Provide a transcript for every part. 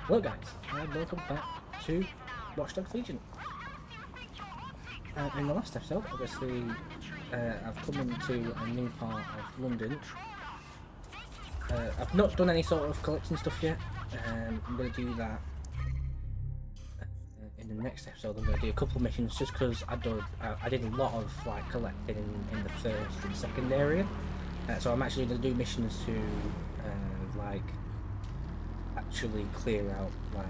Hello guys, and welcome back to Watch Dogs Legion. In the last episode, obviously, I've come into a new part of London. I've not done any sort of collecting stuff yet. I'm going to do that in the next episode. I'm going to do a couple of missions just because I did a lot of like collecting in the first and second area. So I'm actually going to do missions to like actually clear out like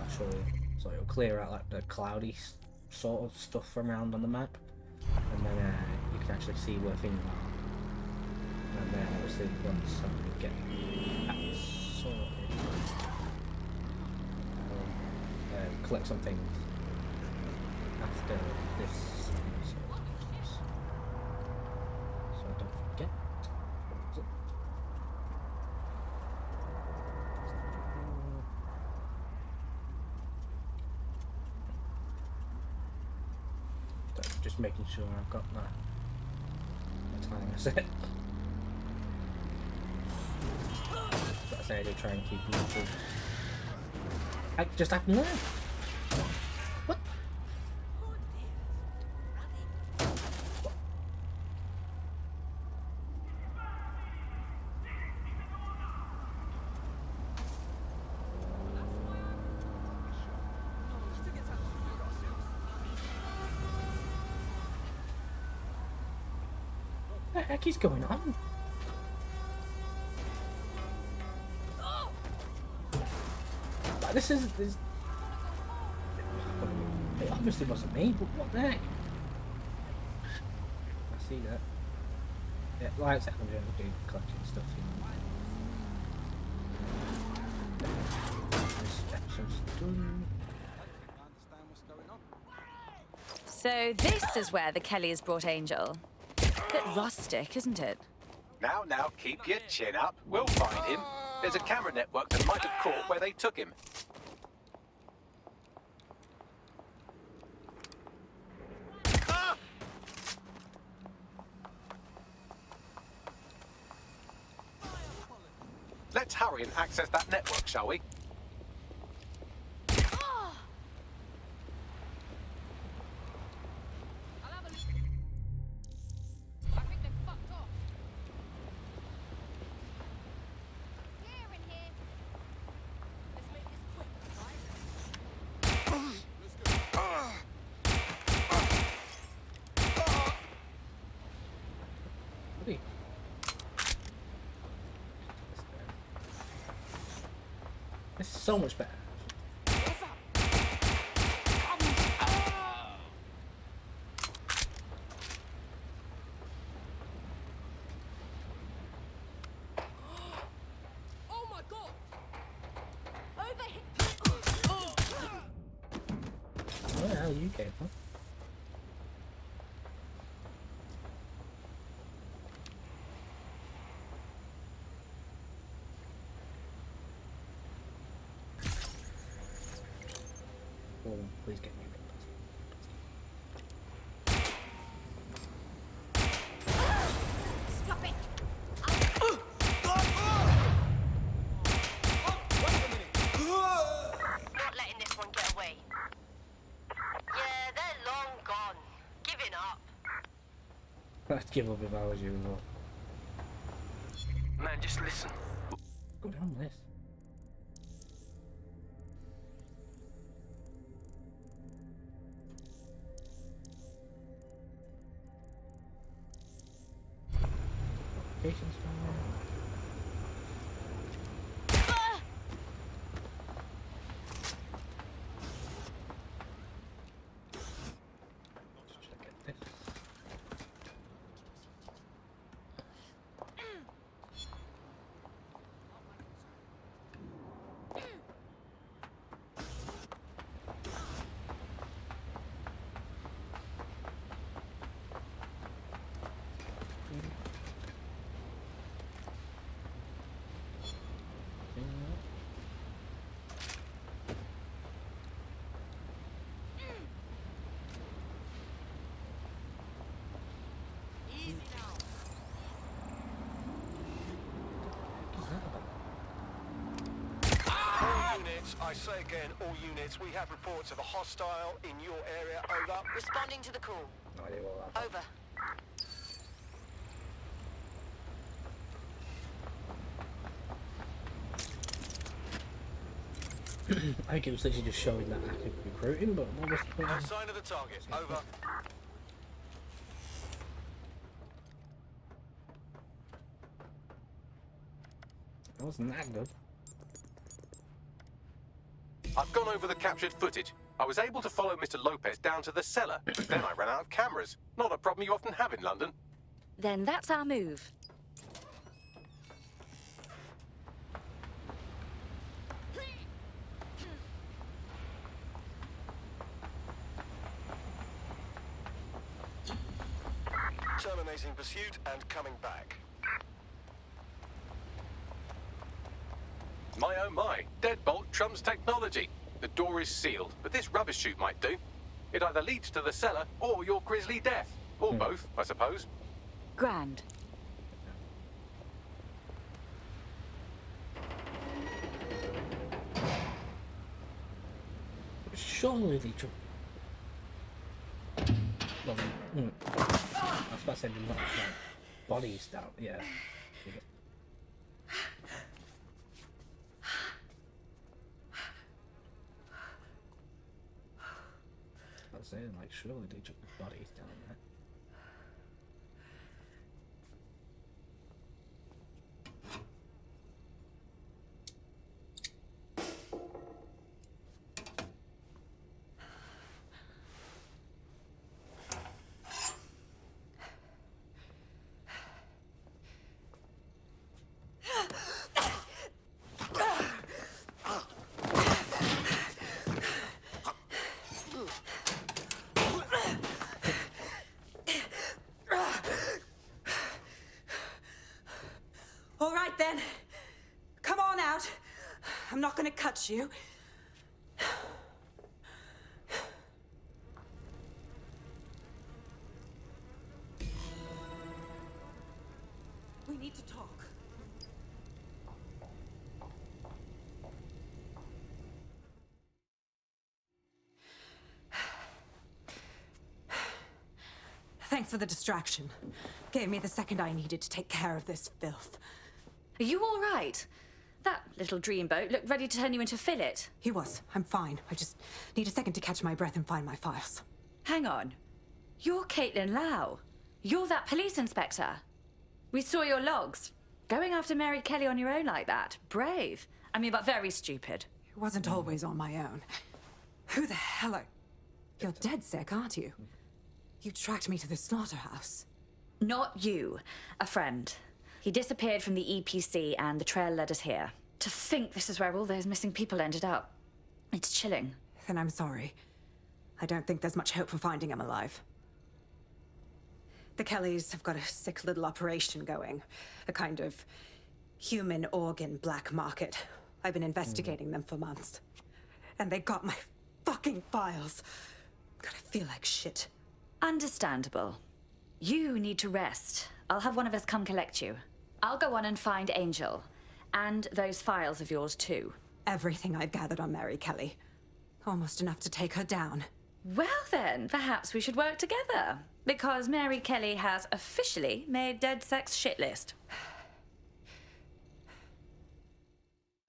I'll show you. So it'll clear out like the cloudy sort of stuff from around on the map, and then you can actually see where things are. And then obviously once I get that sorted, I'll collect some things after this. So don't forget. What was it? Just making sure I've got my time set. But I say I do try and keep moving. I just happened there. What? What the heck is going on? This. It obviously wasn't me, but what the heck? I see that. Yeah, like I said, I'm going to do collecting stuff in this episode's done. So this is where the Kellys brought Angel. Bit rustic, isn't it? Now, keep your chin up. We'll find him. There's a camera network that might have caught where they took him. Ah! Let's hurry and access that network, shall we? This is so much better. Oh my god! Over here! Where the hell you came from? Oh, please get me a bit. Stop it! Not letting this one get away. Yeah, they're long gone. Giving up. I'd give up if I was you as well. Man, just listen. Go down this. Patience from there. Check it this. units. I say again, all units, we have reports of a hostile in your area. Over. Responding to the call. No idea what that. Over. I think it was literally just showing that active recruiting, but what was the No point? sign of the target. Over. That wasn't that good. I've gone over the captured footage. I was able to follow Mr. Lopez down to the cellar, but then I ran out of cameras. Not a problem you often have in London. Then that's our move. Terminating pursuit and coming back. My oh my, deadbolt trumps technology. The door is sealed, but this rubbish chute might do. It either leads to the cellar or your grisly death. Or both, I suppose. Grand. Surely they took. Well, I was about to say they knocked like bodies down. Yeah. I was saying, like, surely they took the bodies down there. All right then. Come on out. I'm not gonna cut you. We need to talk. Thanks for the distraction. Gave me the second I needed to take care of this filth. Are you all right? That little dreamboat looked ready to turn you into a fillet. He was. I'm fine. I just need a second to catch my breath and find my files. Hang on. You're Caitlin Lau. You're that police inspector. We saw your logs. Going after Mary Kelly on your own like that. Brave. I mean, but very stupid. It wasn't always on my own. Who the hell are... You're dead sick, aren't you? You tracked me to the slaughterhouse. Not you. A friend. He disappeared from the EPC and the trail led us here. To think this is where all those missing people ended up. It's chilling. Then I'm sorry. I don't think there's much hope for finding him alive. The Kellys have got a sick little operation going. A kind of human organ black market. I've been investigating them for months. And they got my fucking files. God, I feel like shit. Understandable. You need to rest. I'll have one of us come collect you. I'll go on and find Angel. And those files of yours too. Everything I've gathered on Mary Kelly. Almost enough to take her down. Well then, perhaps we should work together. Because Mary Kelly has officially made Dead Sex shit list.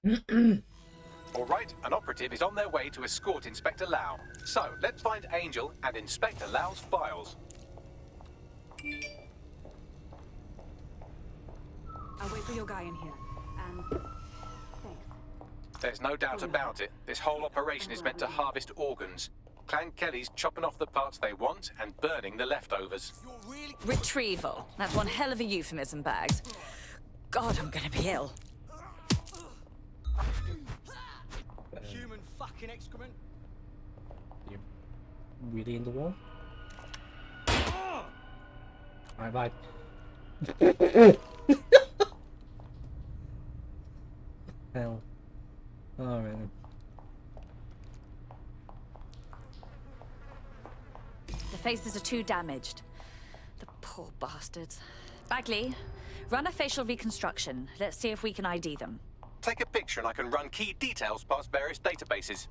All right, an operative is on their way to escort Inspector Lau. So, let's find Angel and Inspector Lau's files. I'll wait for your guy in here. And... thanks. There's no doubt about it. This whole operation is meant to harvest organs. Clan Kelly's chopping off the parts they want and burning the leftovers. Retrieval. That's one hell of a euphemism, Bags. God, I'm gonna be ill. Human fucking excrement. You really in the wall? Alright, bye. Hell. Alright then. The faces are too damaged. The poor bastards. Bagley, run a facial reconstruction. Let's see if we can ID them. take a picture and I can run key details past various databases.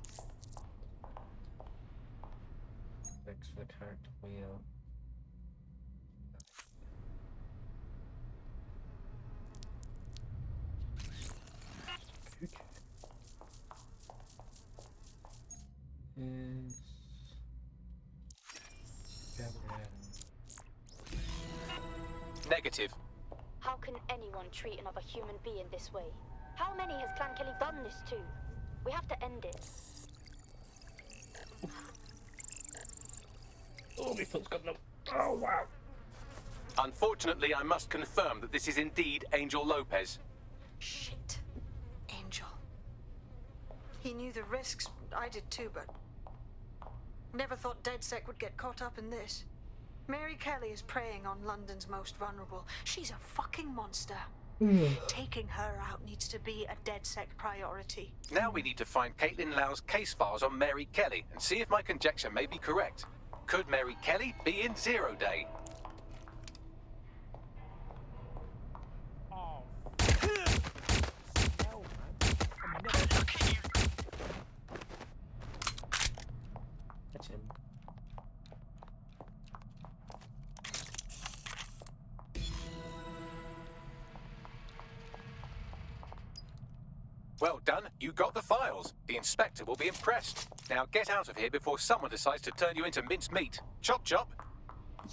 Fix the character wheel. Is Negative. How can anyone treat another human being this way? How many has Clan Kelly done this to? We have to end it. Oh, my foot's got no. Oh wow. Unfortunately, I must confirm that this is indeed Angel Lopez. Shit. Angel. He knew the risks. I did too, but... Never thought DedSec would get caught up in this. Mary Kelly is preying on London's most vulnerable. She's a fucking monster. Taking her out needs to be a DedSec priority. Now we need to find Caitlin Lau's case files on Mary Kelly and see if my conjecture may be correct. Could Mary Kelly be in Zero Day? That's him. Well done, you got the files. The inspector will be impressed. Now get out of here before someone decides to turn you into minced meat. Chop chop.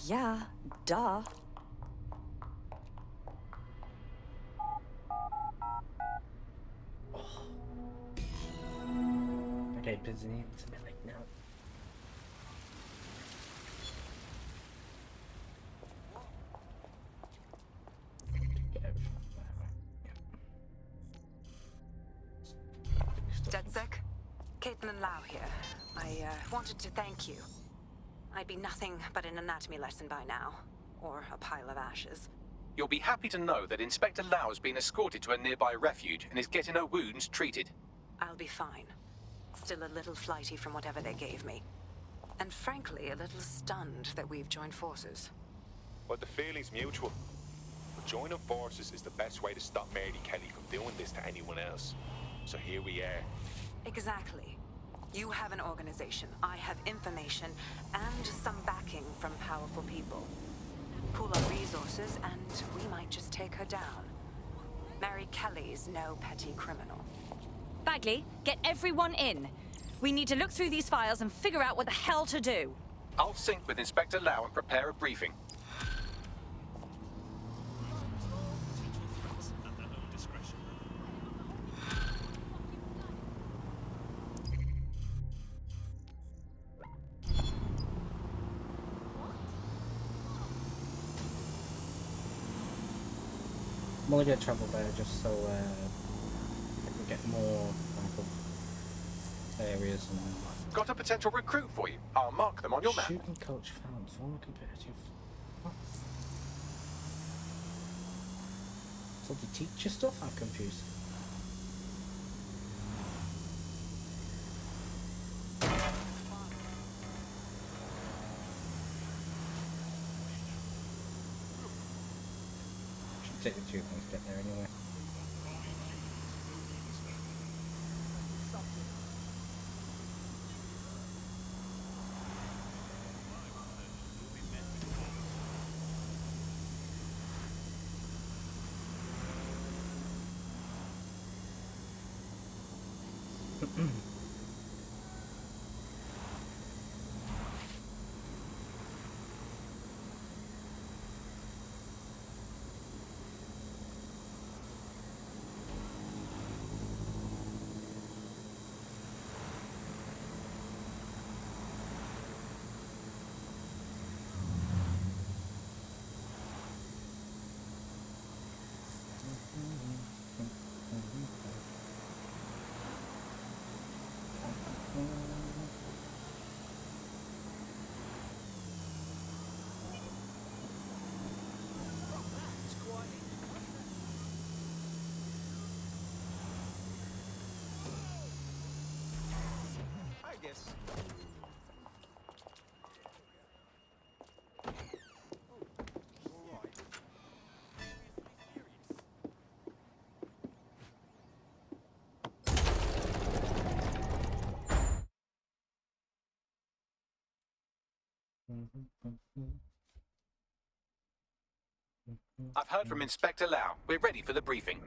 Yeah, duh. Okay, busy. It's a bit late now. Get everything there. DedSec? Caitlin Lau here. I wanted to thank you. I'd be nothing but an anatomy lesson by now. Or a pile of ashes. You'll be happy to know that Inspector Lau has been escorted to a nearby refuge and is getting her wounds treated. I'll be fine. Still a little flighty from whatever they gave me. And frankly, a little stunned that we've joined forces. Well, the feeling's mutual. But joining forces is the best way to stop Mary Kelly from doing this to anyone else. So here we are. Exactly. You have an organization, I have information, and some backing from powerful people. Pool our resources, and we might just take her down. Mary Kelly's no petty criminal. Bagley, get everyone in. We need to look through these files and figure out what the hell to do. I'll sync with Inspector Lau and prepare a briefing. I'm only gonna travel there just so I can get more areas and Got a potential recruit for you. I'll mark them on your map. shooting coach found. Former competitive. What? So they teach you stuff? I'm confused. Should take the tube and get there anyway. I guess. I've heard from Inspector Lau. We're ready for the briefing.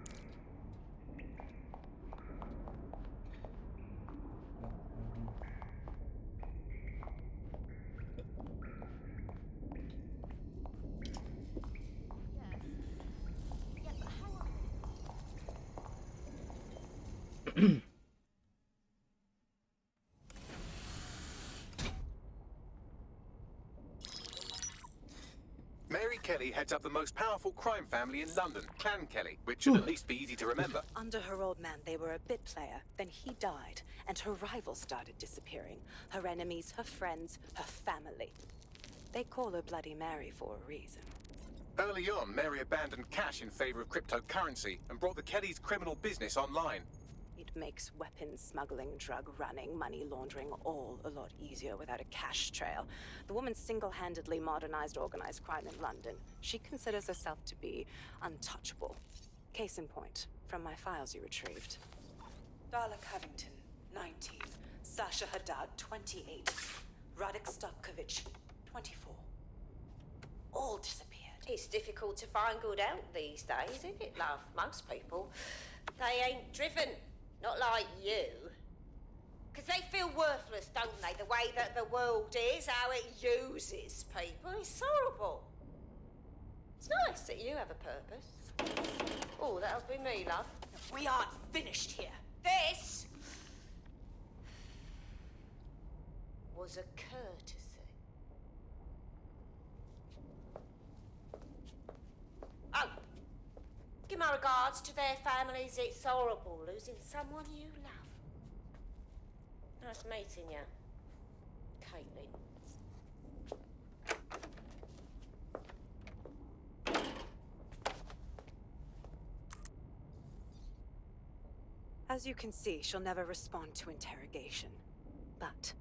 Mary Kelly heads up the most powerful crime family in London, Clan Kelly, which should at least be easy to remember. Under her old man, they were a bit player. Then he died, and her rivals started disappearing. Her enemies, her friends, her family. They call her Bloody Mary for a reason. Early on, Mary abandoned cash in favor of cryptocurrency and brought the Kellys' criminal business online. It makes weapons smuggling, drug running, money laundering all a lot easier without a cash trail. The woman single-handedly modernized organized crime in London. She considers herself to be untouchable. Case in point, from my files you retrieved. Darla Covington, 19. Sasha Haddad, 28. Radek Stopkovich, 24. All disappeared. It's difficult to find good help these days, isn't it, love? Most people, they ain't driven. Not like you. Because they feel worthless, don't they? The way that the world is, how it uses people. It's horrible. It's nice that you have a purpose. Oh, that'll be me, love. We aren't finished here. This was a courtesy. Oh, give my regards to their families. It's horrible losing someone you love. Nice meeting you, Caitlin. As you can see, she'll never respond to interrogation. But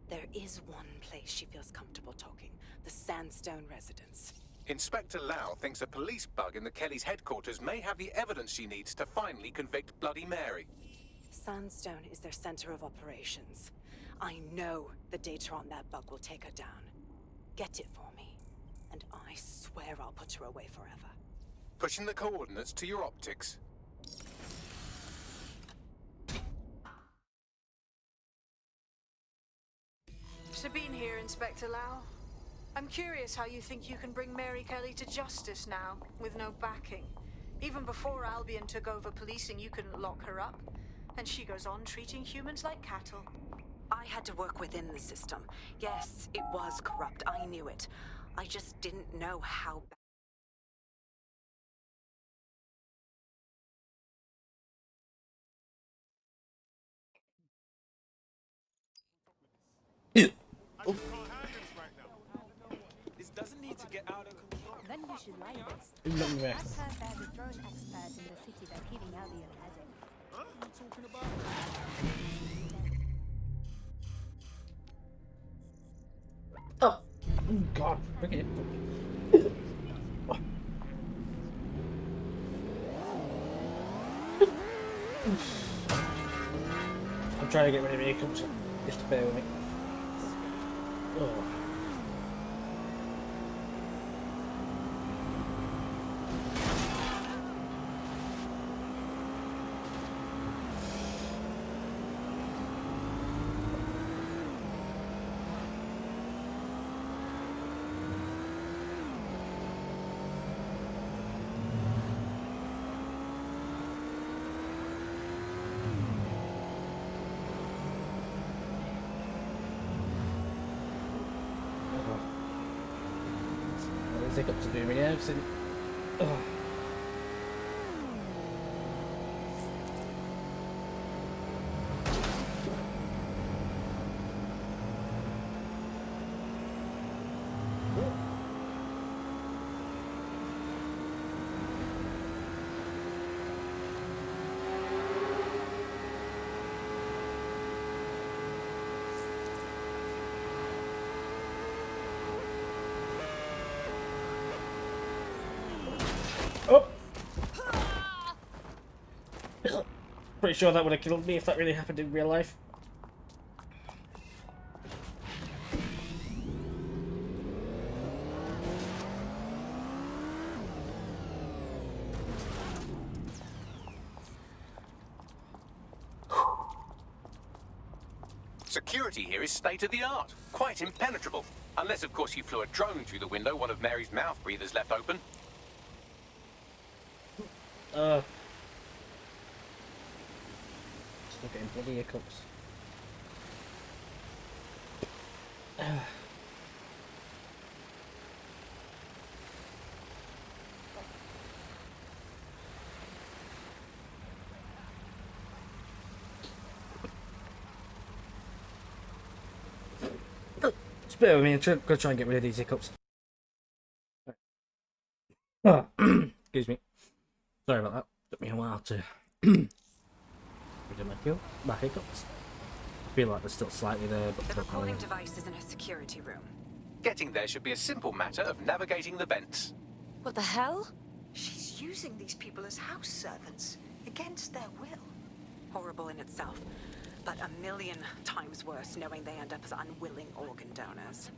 there is one place she feels comfortable talking. The Sandstone residence. Inspector Lau thinks a police bug in the Kellys' headquarters may have the evidence she needs to finally convict Bloody Mary. Sandstone is their center of operations. I know the data on that bug will take her down. Get it for me, and I swear I'll put her away forever. Pushing the coordinates to your optics. Sabine here, Inspector Lau. I'm curious how you think you can bring Mary Kelly to justice now, with no backing. Even before Albion took over policing, you couldn't lock her up. And she goes on treating humans like cattle. I had to work within the system. Yes, it was corrupt. I knew it. I just didn't know how bad. I just can't handle this right now. This doesn't need to get out of control. Then you should like this. Long rest. I've heard there's a drone expert in the city that's giving Albion a headache. Huh? What are you talking about? Oh, God, look at it. I'm trying to get rid of vehicles, just to bear with me. Oh. Hiccups are doing me nerves and pretty sure that would have killed me if that really happened in real life. Security here is state-of-the-art. Quite impenetrable. Unless, of course, you flew a drone through the window one of Mary's mouth breathers left open. Still getting bloody hiccups. Just bear with me. I'm gonna try and get rid of these hiccups. Excuse me. Sorry about that. Took me a while to rid of my hiccups. I feel like they're still slightly there, but The recording device is in a security room. Getting there should be a simple matter of navigating the vents. What the hell? She's using these people as house servants, against their will. Horrible in itself, but a million times worse knowing they end up as unwilling organ donors.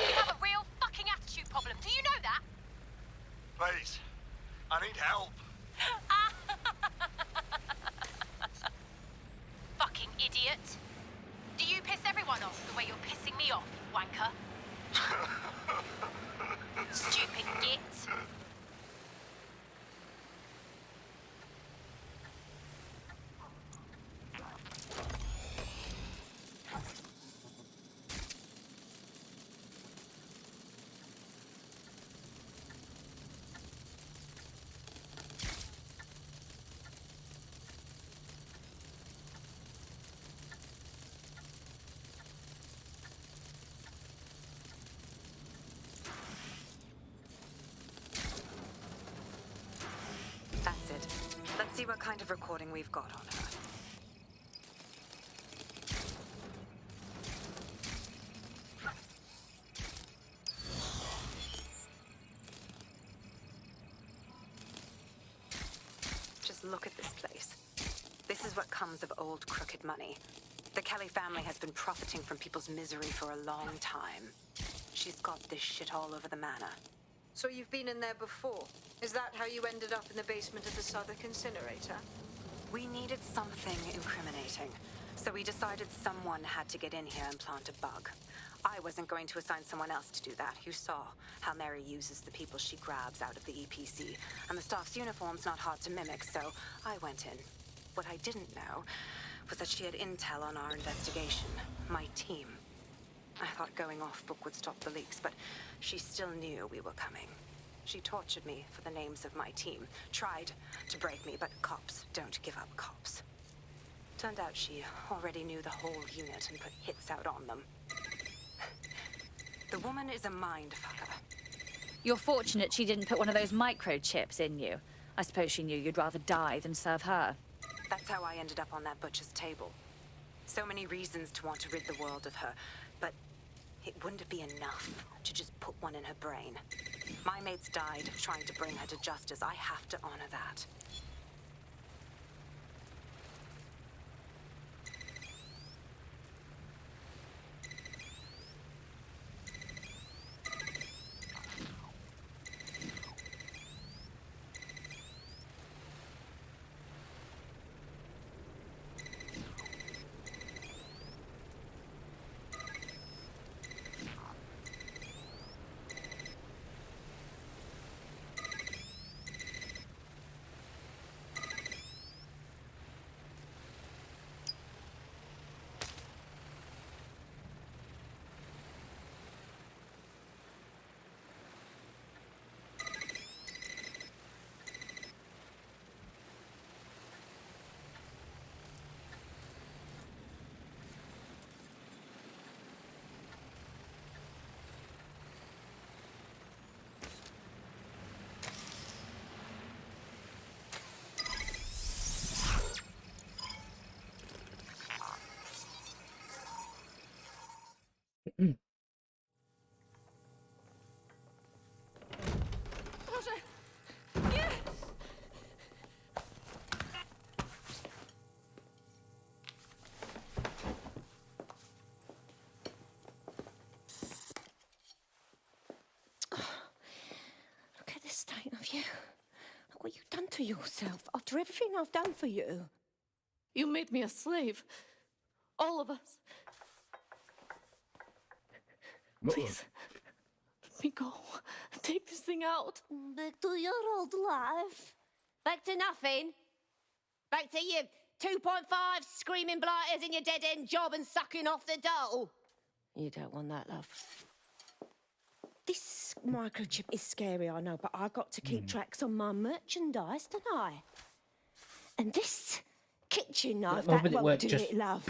You have a real fucking attitude problem. Do you know that? Please, I need help. Fucking idiot. Do you piss everyone off the way you're pissing me off, you wanker? Stupid git. That's it. Let's see what kind of recording we've got on her. Just look at this place. This is what comes of old crooked money. The Kelly family has been profiting from people's misery for a long time. She's got this shit all over the manor. So you've been in there before? Is that how you ended up in the basement of the Southwark incinerator? We needed something incriminating, so we decided someone had to get in here and plant a bug. I wasn't going to assign someone else to do that. You saw how Mary uses the people she grabs out of the EPC, and the staff's uniform's not hard to mimic, so I went in. What I didn't know was that she had intel on our investigation, my team. I thought going off book would stop the leaks, but she still knew we were coming. She tortured me for the names of my team, tried to break me, but cops don't give up cops. Turned out she already knew the whole unit and put hits out on them. The woman is a mindfucker. You're fortunate she didn't put one of those microchips in you. I suppose she knew you'd rather die than serve her. That's how I ended up on that butcher's table. So many reasons to want to rid the world of her, but it wouldn't be enough to just put one in her brain. My mates died trying to bring her to justice. I have to honor that. Have you? What you done to yourself after everything I've done for you? You made me a slave. All of us. Please, let me go. Take this thing out. Back to your old life. Back to nothing. Back to you 2.5 screaming blighters in your dead-end job and sucking off the dole. You don't want that, love. This microchip is scary, I know, but I got to keep tracks on my merchandise, don't I? And this kitchen knife, No, that but it won't worked do just- it, love.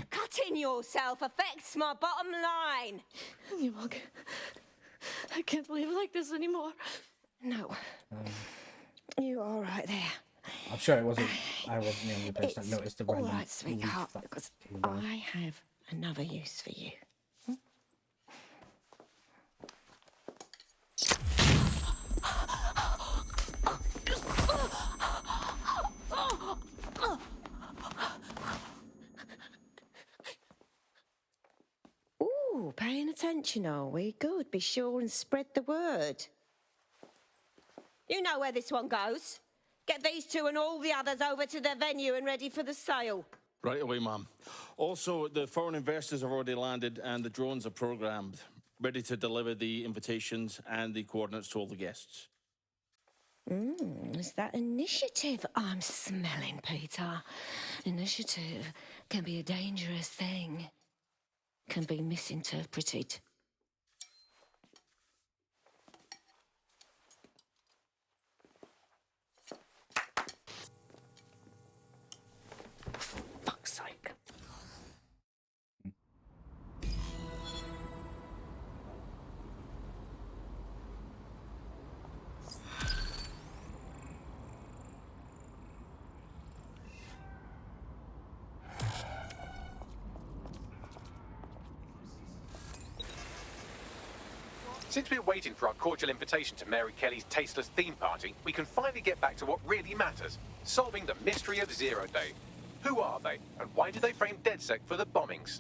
Cutting yourself affects my bottom line. You I can't live like this anymore. No. You're all right there. I'm sure it wasn't. I wasn't the only person that noticed the all random right, sweetheart, leaf because came down. I have another use for you. Ooh, paying attention, are we? Good. Be sure and spread the word. You know where this one goes. Get these two and all the others over to their venue and ready for the sale. Right away, Mum. Also, the foreign investors have already landed and the drones are programmed, ready to deliver the invitations and the coordinates to all the guests. Is that initiative I'm smelling, Peter? Initiative can be a dangerous thing. Can be misinterpreted. For fuck's sake. Since we're waiting for our cordial invitation to Mary Kelly's tasteless theme party, we can finally get back to what really matters, solving the mystery of Zero Day. Who are they, and why do they frame DedSec for the bombings?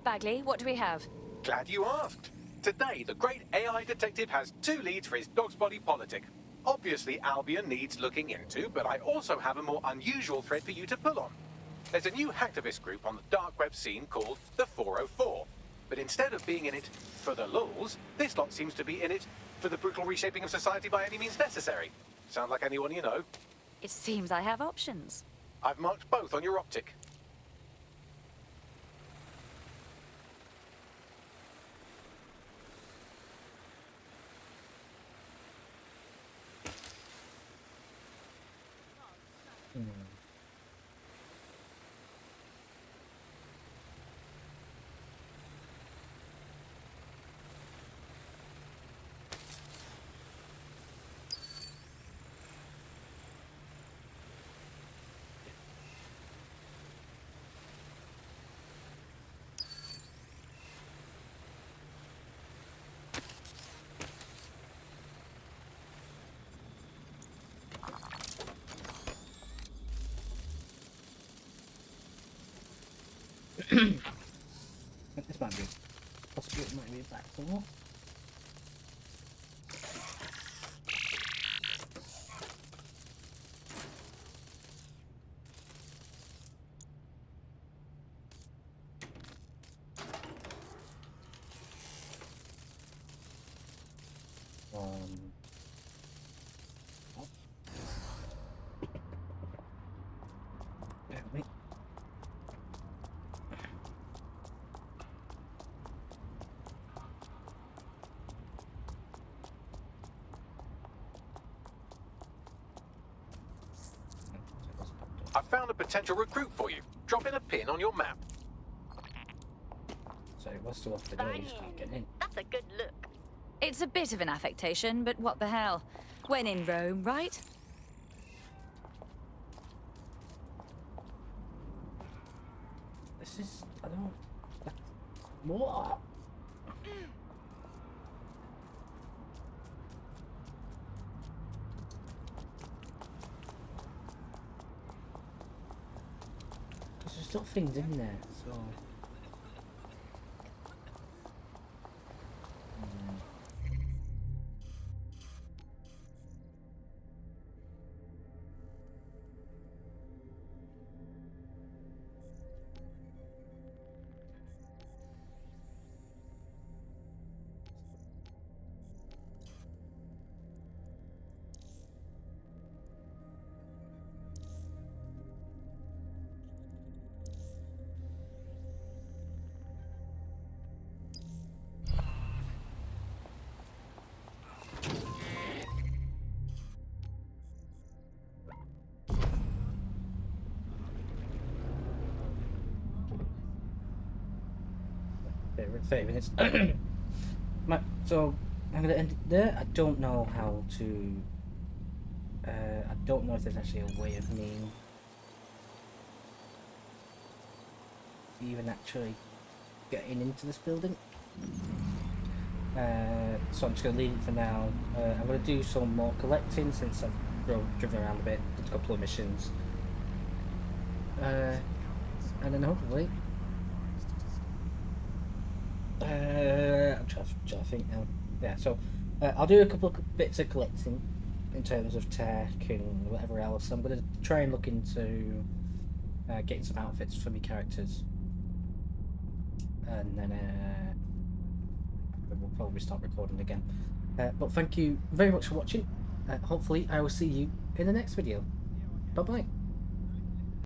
Bagley, what do we have? Glad you asked. Today, the great AI detective has 2 leads for his dog's body politic. Obviously, Albion needs looking into, but I also have a more unusual thread for you to pull on. There's a new hacktivist group on the dark web scene called the 404. But instead of being in it for the lulz, this lot seems to be in it for the brutal reshaping of society by any means necessary. Sound like anyone you know? It seems I have options. I've marked both on your optic. I think this might be, possibly it might be a back door. Wait. I've found a potential recruit for you. Drop in a pin on your map. So it was still off the door, you just can't get in. That's a good look. It's a bit of an affectation, but what the hell? When in Rome, right? This is, I don't, what? There's still things in there, so. favorite 30 minutes. So I'm gonna end it there. I don't know how to. I don't know if there's actually a way of me even actually getting into this building. So I'm just gonna leave it for now. I'm gonna do some more collecting since I've driven around a bit, did a couple of missions, and then hopefully. I'm trying to think now. Yeah, so I'll do a couple of bits of collecting in terms of tech and whatever else. I'm going to try and look into getting some outfits for my characters, and then we'll probably start recording again. But thank you very much for watching. Hopefully I will see you in the next video. Bye bye.